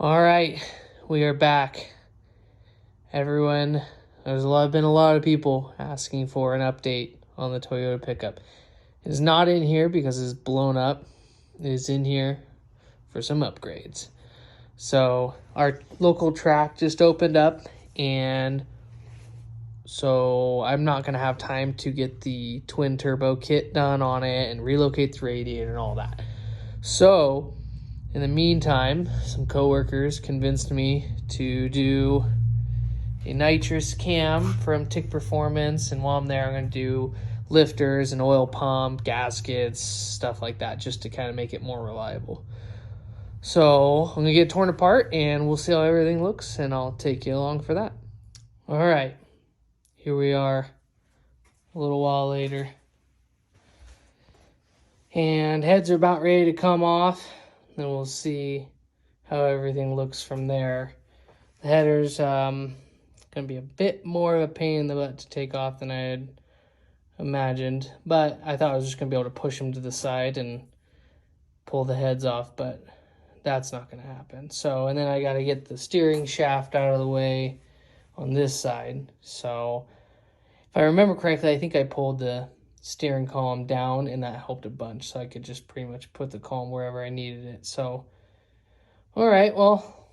All right, we are back. Everyone, been a lot of people asking for an update on the Toyota pickup. It's not in here because it's blown up. It is in here for some upgrades. So our local track just opened up, and so I'm not going to have time to get the twin turbo kit done on it and relocate the radiator and all that. So in the meantime, some coworkers convinced me to do a nitrous cam from Tick Performance, and while I'm there, I'm going to do lifters and oil pump, gaskets, stuff like that, just to kind of make it more reliable. So I'm going to get it torn apart, and we'll see how everything looks, and I'll take you along for that. All right, here we are a little while later. And heads are about ready to come off. Then we'll see how everything looks from there. The header's going to be a bit more of a pain in the butt to take off than I had imagined. But I thought I was just going to be able to push them to the side and pull the heads off. But that's not going to happen. So, and then I got to get the steering shaft out of the way on this side. So if I remember correctly, I think I pulled the steering column down, and that helped a bunch, so I could just pretty much put the column wherever I needed it. So, all right, well,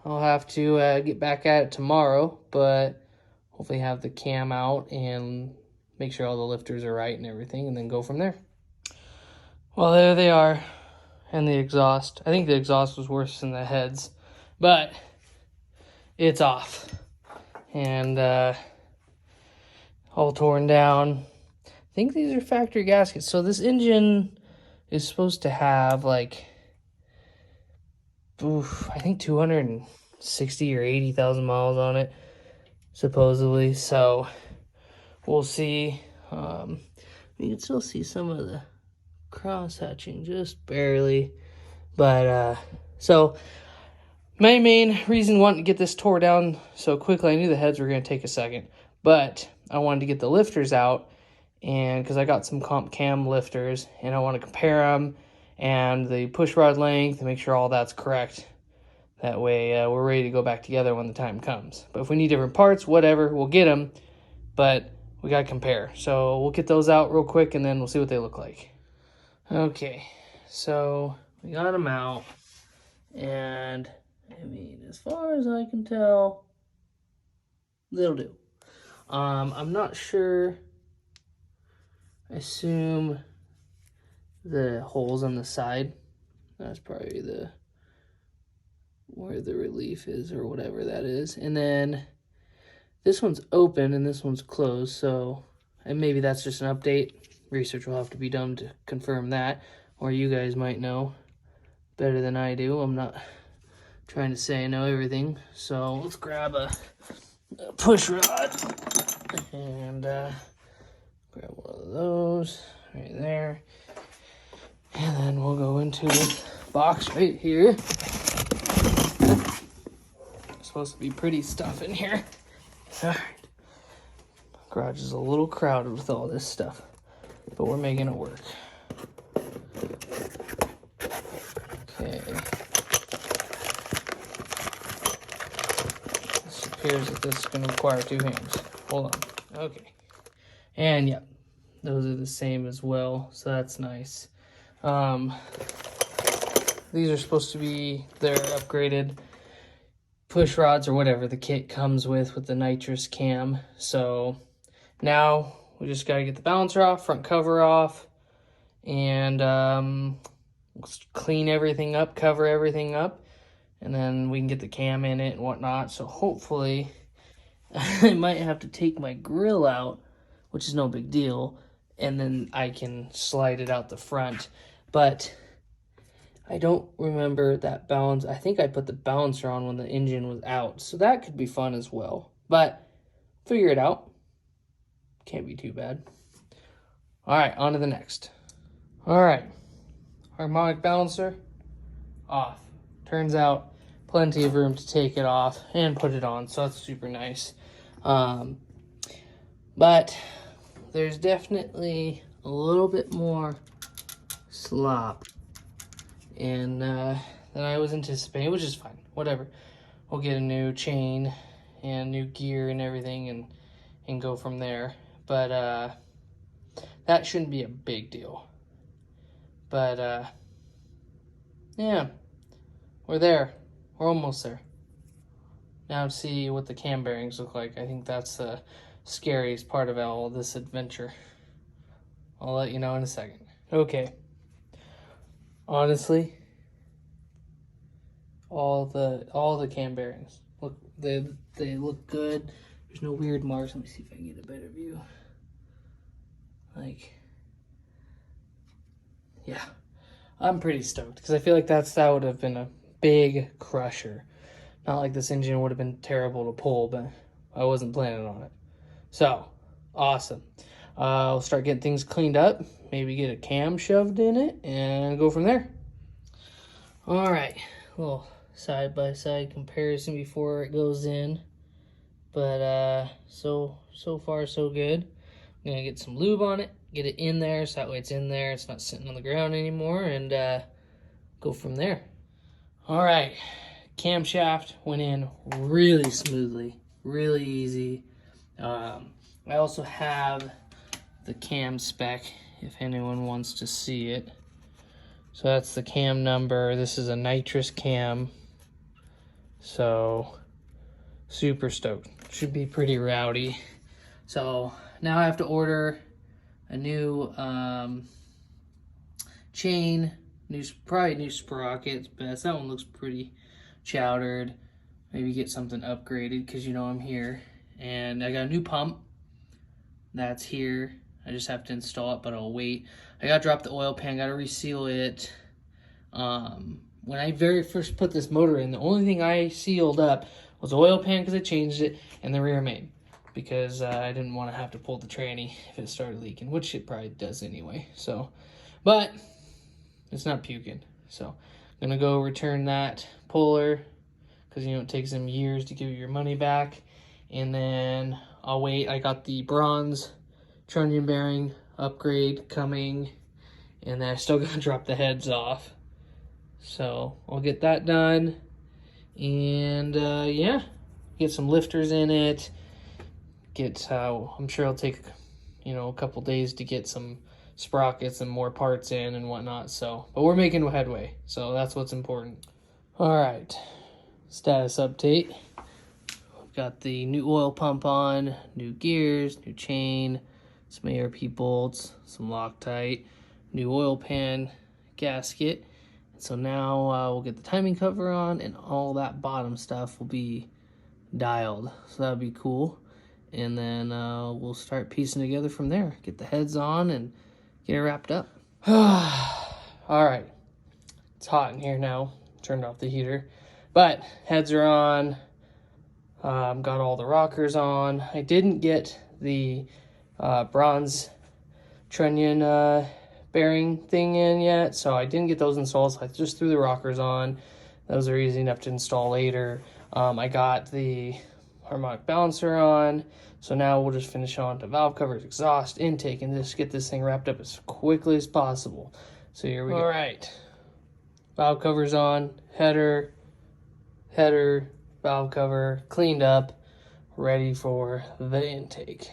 I'll have to get back at it tomorrow, but hopefully have the cam out and make sure all the lifters are right and everything, and then go from there. Well, there they are, and the exhaust. I think the exhaust was worse than the heads, but it's off, and all torn down. I think these are factory gaskets. So this engine is supposed to have like, I think 260 or 80,000 miles on it, supposedly. So we'll see. You can still see some of the cross hatching just barely. But so my main reason wanting to get this tore down so quickly, I knew the heads were going to take a second, but I wanted to get the lifters out. And because I got some comp cam lifters, and I want to compare them and the push rod length and make sure all that's correct. That way we're ready to go back together when the time comes. But if we need different parts, whatever, we'll get them. But we got to compare. So we'll get those out real quick, and then we'll see what they look like. Okay, so we got them out. And, I mean, as far as I can tell, they'll do. I'm not sure. I assume the holes on the side, that's probably where the relief is or whatever that is. And then this one's open and this one's closed, so and maybe that's just an update. Research will have to be done to confirm that, or you guys might know better than I do. I'm not trying to say I know everything. So let's grab a push rod and grab one of those right there. And then we'll go into this box right here. It's supposed to be pretty stuff in here. All right. Garage is a little crowded with all this stuff, but we're making it work. Okay. This appears that this is going to require 2 hands. Hold on. Okay. And yep, those are the same as well, so that's nice. These are supposed to be their upgraded push rods or whatever the kit comes with the nitrous cam. So now we just got to get the balancer off, front cover off, and clean everything up, cover everything up, and then we can get the cam in it and whatnot. So hopefully I might have to take my grill out, which is no big deal, and then I can slide it out the front. But I don't remember that balance. I think I put the balancer on when the engine was out, so that could be fun as well. But figure it out. Can't be too bad. All right, on to the next. All right, harmonic balancer off. Turns out plenty of room to take it off and put it on, so that's super nice. But there's definitely a little bit more slop in than I was anticipating, which is fine. Whatever. We'll get a new chain and new gear and everything and go from there. But that shouldn't be a big deal. But yeah, we're there. We're almost there. Now to see what the cam bearings look like. I think that's the scariest part of all this adventure. I'll let you know in a second. Okay. Honestly, all the cam bearings look, they look good. There's no weird marks. Let me see if I can get a better view. Like, yeah, I'm pretty stoked because I feel like that would have been a big crusher. Not like this engine would have been terrible to pull, but I wasn't planning on it. So, awesome. I'll start getting things cleaned up, maybe get a cam shoved in it, and go from there. All right, a little side-by-side comparison before it goes in. But so far so good. I'm gonna get some lube on it, get it in there, so that way it's in there, it's not sitting on the ground anymore, and go from there. All right. Camshaft went in really smoothly, really easy. I also have the cam spec if anyone wants to see it. So that's the cam number. This is a Nitrous cam. So super stoked. Should be pretty rowdy. So now I have to order a new chain, probably new sprockets, but that one looks pretty chowdered. Maybe get something upgraded because you know I'm here. And I got a new pump that's here. I just have to install it, but I'll wait. I gotta drop the oil pan, gotta reseal it. When I very first put this motor in, the only thing I sealed up was the oil pan because I changed it, and the rear main because I didn't want to have to pull the tranny if it started leaking, which it probably does anyway. So, but it's not puking. So I'm gonna go return that puller because you know it takes them years to give you your money back, and then I'll wait. I got the bronze trunnion bearing upgrade coming, and then I still gotta drop the heads off. So I'll get that done, and yeah, get some lifters in it. I'm sure it'll take a couple days to get some sprockets and more parts in and whatnot. So, but we're making headway, so that's what's important. All right, status update. We've got the new oil pump on, new gears, new chain, some ARP bolts, some Loctite, new oil pan gasket. So now we'll get the timing cover on, and all that bottom stuff will be dialed. So that'll be cool. And then we'll start piecing together from there. Get the heads on and get it wrapped up. All right. It's hot in here now. Turned off the heater. But heads are on. Got all the rockers on. I didn't get the bronze trunnion bearing thing in yet, so I didn't get those installed, so I just threw the rockers on. Those are easy enough to install later. I got the harmonic balancer on, so now we'll just finish on to valve covers, exhaust, intake, and just get this thing wrapped up as quickly as possible. So here we go. All right, valve covers on, header, valve cover, cleaned up, ready for the intake.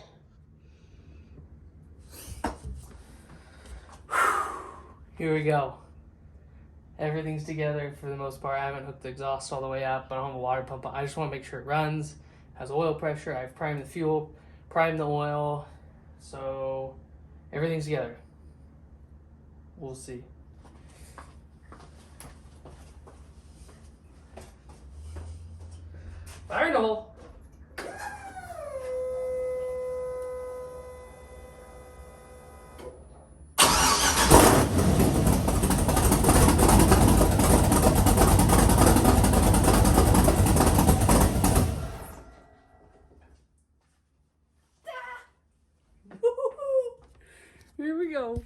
Here we go. Everything's together for the most part. I haven't hooked the exhaust all the way up, but I don't have a water pump. I just want to make sure it runs, has oil pressure. I've primed the fuel, primed the oil, so everything's together. We'll see. Fire in the hole. Here we go.